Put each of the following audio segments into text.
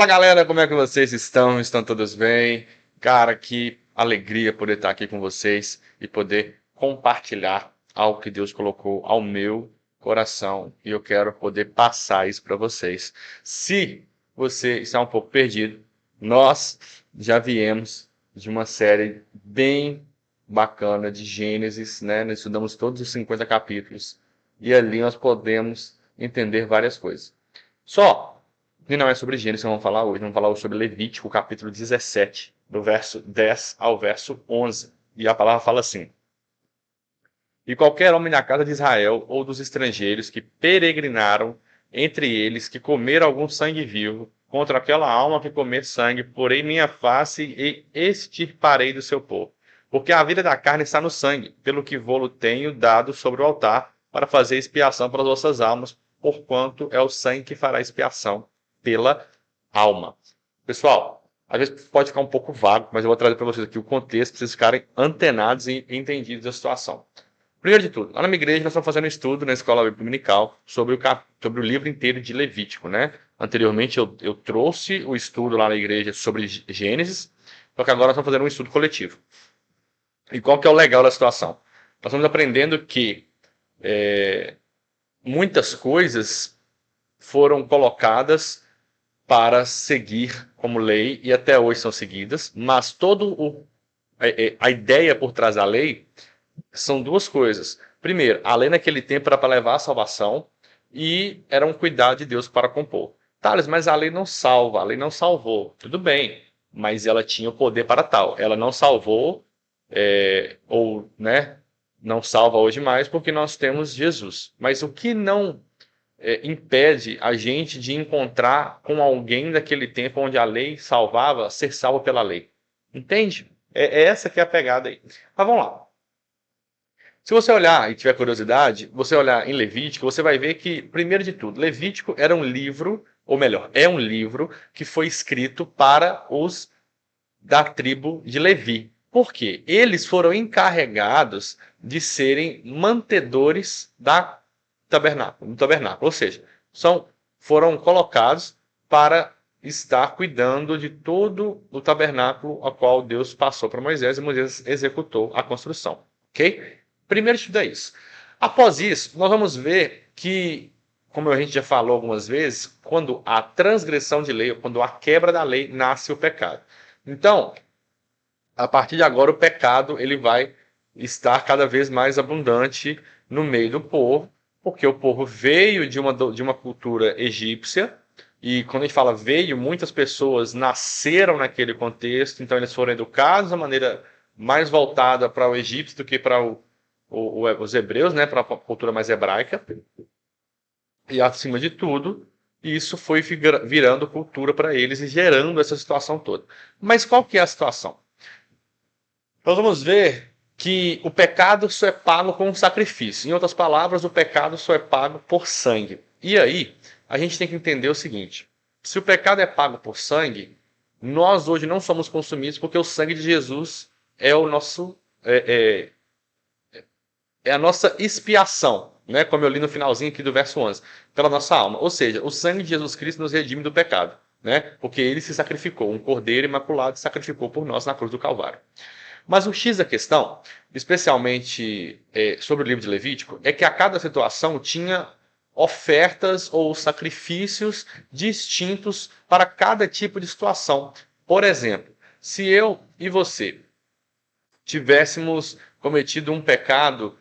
Fala galera, como é que vocês estão? Estão todos bem? Cara, que alegria poder estar aqui com vocês e poder compartilhar algo que Deus colocou ao meu coração e eu quero poder passar isso para vocês. Se você está um pouco perdido, nós já viemos de uma série bem bacana de Gênesis, né? Nós estudamos todos os 50 capítulos e ali nós podemos entender várias coisas. Só que não é sobre Gênesis que vamos falar hoje. Vamos falar hoje sobre Levítico, capítulo 17, do verso 10 ao verso 11. E a palavra fala assim: E qualquer homem da casa de Israel ou dos estrangeiros que peregrinaram entre eles, que comer algum sangue vivo, contra aquela alma que comer sangue, porém minha face e extirparei do seu povo. Porque a vida da carne está no sangue, pelo que vou-lo tenho dado sobre o altar, para fazer expiação pelas vossas almas, porquanto é o sangue que fará expiação pela alma. Pessoal, às vezes pode ficar um pouco vago, mas eu vou trazer para vocês aqui o contexto, para vocês ficarem antenados e entendidos da situação. Primeiro de tudo, lá na minha igreja nós estamos fazendo um estudo na escola dominical sobre o livro inteiro de Levítico, né? Anteriormente eu trouxe o estudo lá na igreja sobre Gênesis, só que agora nós estamos fazendo um estudo coletivo. E qual que é o legal da situação? Nós estamos aprendendo que muitas coisas foram colocadas para seguir como lei e até hoje são seguidas, mas a ideia por trás da lei são duas coisas. Primeiro, a lei naquele tempo era para levar a salvação e era um cuidado de Deus para compor. Thales, mas a lei não salva, a lei não salvou. Tudo bem, mas ela tinha o poder para tal. Ela não salvou, ou né, não salva hoje mais porque nós temos Jesus. Mas o que não impede a gente de encontrar com alguém daquele tempo onde a lei salvava, ser salvo pela lei? Entende? É essa que é a pegada aí. Mas vamos lá. Se você olhar e tiver curiosidade, você olhar em Levítico, você vai ver que, primeiro de tudo, Levítico era um livro, ou melhor, é um livro que foi escrito para os da tribo de Levi. Por quê? Eles foram encarregados de serem mantedores do tabernáculo. Ou seja, foram colocados para estar cuidando de todo o tabernáculo a qual Deus passou para Moisés e Moisés executou a construção. Ok? Primeiro estudo é isso. Após isso, nós vamos ver que, como a gente já falou algumas vezes, quando há transgressão de lei, quando há quebra da lei, nasce o pecado. Então, a partir de agora, o pecado ele vai estar cada vez mais abundante no meio do povo, porque o povo veio de uma cultura egípcia, e quando a gente fala veio, muitas pessoas nasceram naquele contexto, então eles foram educados de maneira mais voltada para o egípcio do que para os hebreus, né, para a cultura mais hebraica. E acima de tudo, isso foi virando cultura para eles e gerando essa situação toda. Mas qual que é a situação? Nós vamos ver que o pecado só é pago com um sacrifício. Em outras palavras, o pecado só é pago por sangue. E aí, a gente tem que entender o seguinte: se o pecado é pago por sangue, nós hoje não somos consumidos porque o sangue de Jesus é o nosso é a nossa expiação, né? Como eu li no finalzinho aqui do verso 11, pela nossa alma. Ou seja, o sangue de Jesus Cristo nos redime do pecado, né? Porque ele se sacrificou, um cordeiro imaculado se sacrificou por nós na cruz do Calvário. Mas o X da questão, especialmente sobre o livro de Levítico, é que a cada situação tinha ofertas ou sacrifícios distintos para cada tipo de situação. Por exemplo, se eu e você tivéssemos cometido um pecado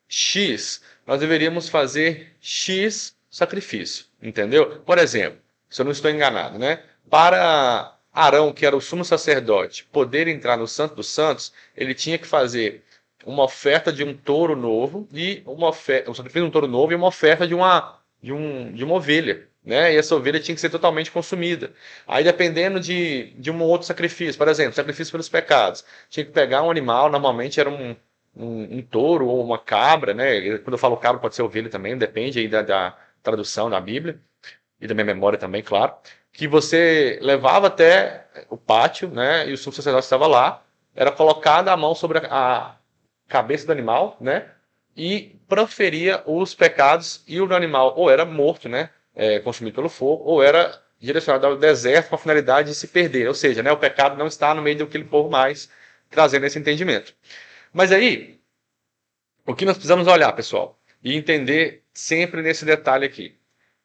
X, nós deveríamos fazer X sacrifício, entendeu? Por exemplo, se eu não estou enganado, né? Para Arão, que era o sumo sacerdote, poder entrar no Santo dos Santos, ele tinha que fazer uma oferta de um touro novo e um sacrifício de um touro novo e uma oferta de uma ovelha, né? E essa ovelha tinha que ser totalmente consumida. Aí, dependendo de um outro sacrifício, por exemplo, sacrifício pelos pecados, tinha que pegar um animal, normalmente era um touro ou uma cabra, né? Quando eu falo cabra, pode ser ovelha também, depende aí da tradução da Bíblia e da minha memória também, claro, que você levava até o pátio, né? E o sumo sacerdote estava lá, era colocada a mão sobre a cabeça do animal, né? E proferia os pecados e o animal ou era morto, né? Consumido pelo fogo, ou era direcionado ao deserto com a finalidade de se perder. Ou seja, né, o pecado não está no meio daquele povo mais, trazendo esse entendimento. Mas aí, o que nós precisamos olhar, pessoal, e entender sempre nesse detalhe aqui.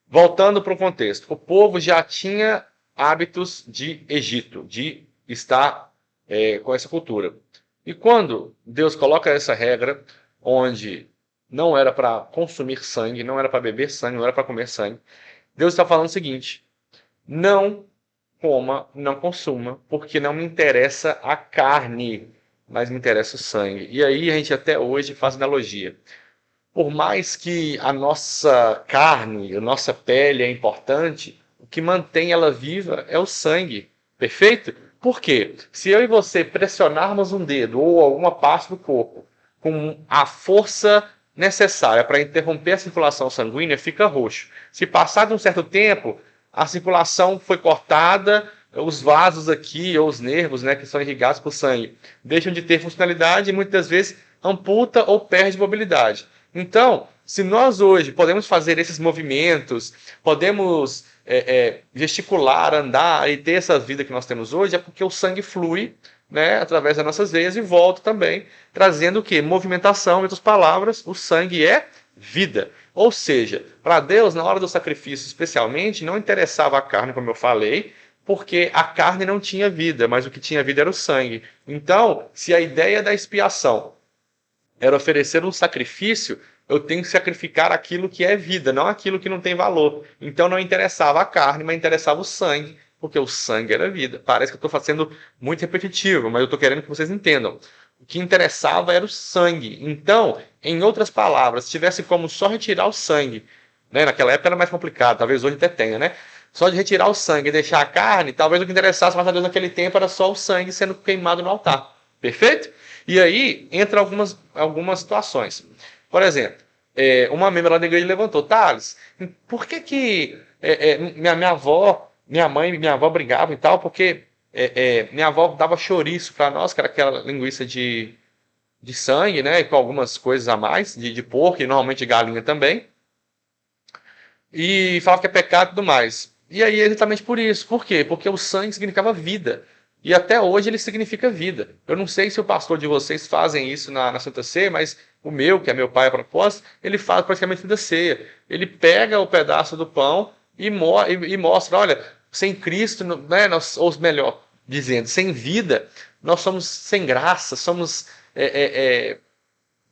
Voltando para o contexto, o povo já tinha hábitos de Egito, de estar com essa cultura. E quando Deus coloca essa regra, onde não era para consumir sangue, não era para beber sangue, não era para comer sangue, Deus está falando o seguinte: não coma, não consuma, porque não me interessa a carne, mas me interessa o sangue. E aí a gente até hoje faz analogia. Por mais que a nossa carne, a nossa pele é importante, o que mantém ela viva é o sangue. Perfeito? Por quê? Se eu e você pressionarmos um dedo ou alguma parte do corpo com a força necessária para interromper a circulação sanguínea, fica roxo. Se passar de um certo tempo, a circulação foi cortada, os vasos aqui, ou os nervos, né, que são irrigados por sangue, deixam de ter funcionalidade e muitas vezes amputa ou perde mobilidade. Então, se nós hoje podemos fazer esses movimentos, podemos gesticular, andar e ter essa vida que nós temos hoje, é porque o sangue flui, né, através das nossas veias e volta também, trazendo o quê? Movimentação, em outras palavras, o sangue é vida. Ou seja, para Deus, na hora do sacrifício especialmente, não interessava a carne, como eu falei, porque a carne não tinha vida, mas o que tinha vida era o sangue. Então, se a ideia da expiação era oferecer um sacrifício, eu tenho que sacrificar aquilo que é vida, não aquilo que não tem valor. Então não interessava a carne, mas interessava o sangue, porque o sangue era vida. Parece que eu estou fazendo muito repetitivo, mas eu estou querendo que vocês entendam. O que interessava era o sangue. Então, em outras palavras, se tivesse como só retirar o sangue, né? Naquela época era mais complicado, talvez hoje até tenha, né? Só de retirar o sangue e deixar a carne, talvez o que interessasse mais a Deus naquele tempo era só o sangue sendo queimado no altar. Perfeito? E aí entra algumas situações. Por exemplo, uma membro lá da igreja levantou: Thales, por que minha avó, minha mãe e minha avó brigavam e tal? Porque minha avó dava chouriço para nós, que era aquela linguiça de sangue, né? Com algumas coisas a mais, de porco e normalmente de galinha também. E falava que é pecado e tudo mais. E aí exatamente por isso. Por quê? Porque o sangue significava vida. E até hoje ele significa vida. Eu não sei se o pastor de vocês fazem isso na Santa Ceia, mas o meu, que é meu pai a propósito, ele faz praticamente toda ceia. Ele pega o pedaço do pão e mostra: olha, sem Cristo, né, ou melhor dizendo, sem vida, nós somos sem graça, somos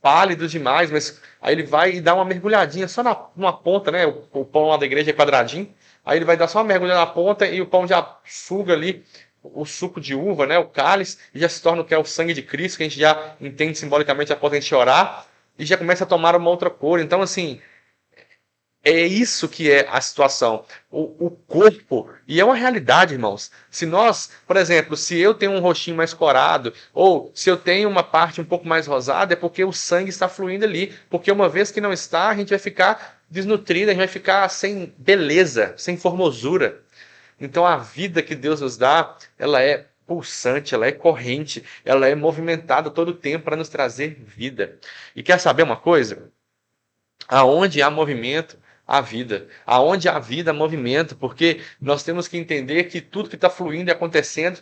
pálidos demais, mas aí ele vai e dá uma mergulhadinha só numa ponta, né? O pão lá da igreja é quadradinho, aí ele vai dar só uma mergulhada na ponta e o pão já suga ali o suco de uva, né? O cálice, e já se torna o que é o sangue de Cristo, que a gente já entende simbolicamente a potência de orar, e já começa a tomar uma outra cor. Então, assim, é isso que é a situação. O corpo, e é uma realidade, irmãos. Se nós, por exemplo, se eu tenho um rostinho mais corado, ou se eu tenho uma parte um pouco mais rosada, é porque o sangue está fluindo ali. Porque uma vez que não está, a gente vai ficar desnutrido, a gente vai ficar sem beleza, sem formosura. Então a vida que Deus nos dá, ela é pulsante, ela é corrente, ela é movimentada todo o tempo para nos trazer vida. E quer saber uma coisa? Aonde há movimento, há vida. Aonde há vida, há movimento, porque nós temos que entender que tudo que está fluindo e acontecendo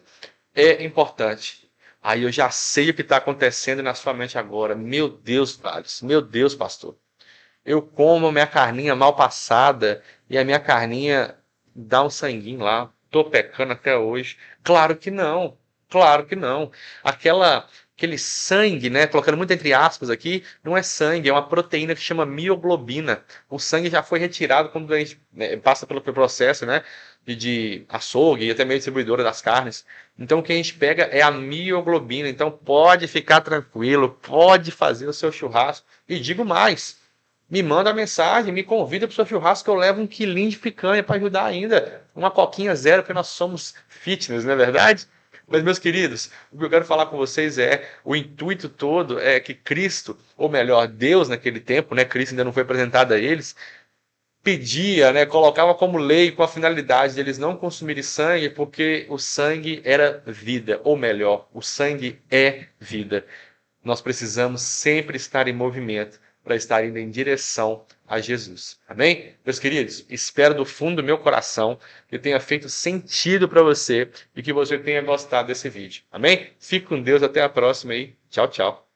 é importante. Aí eu já sei o que está acontecendo na sua mente agora. Meu Deus, Thales, meu Deus, pastor. Eu como a minha carninha mal passada e a minha carninha dá um sanguinho lá. Tô pecando até hoje. Claro que não. Claro que não. Aquele sangue, né, colocando muito entre aspas aqui, não é sangue, é uma proteína que chama mioglobina. O sangue já foi retirado quando a gente passa pelo processo, né, de açougue e até mesmo distribuidora das carnes. Então o que a gente pega é a mioglobina. Então pode ficar tranquilo, pode fazer o seu churrasco. E digo mais, me manda a mensagem, me convida para o seu churrasco que eu levo um quilinho de picanha para ajudar ainda. Uma coquinha zero, porque nós somos fitness, não é verdade? Mas, meus queridos, o que eu quero falar com vocês o intuito todo é que Cristo, ou melhor, Deus naquele tempo, né, Cristo ainda não foi apresentado a eles, pedia, né, colocava como lei com a finalidade de eles não consumirem sangue, porque o sangue era vida, ou melhor, o sangue é vida. Nós precisamos sempre estar em movimento para estar indo em direção a Jesus. Amém? Meus queridos, espero do fundo do meu coração que tenha feito sentido para você e que você tenha gostado desse vídeo. Amém? Fique com Deus, até a próxima aí. Tchau, tchau.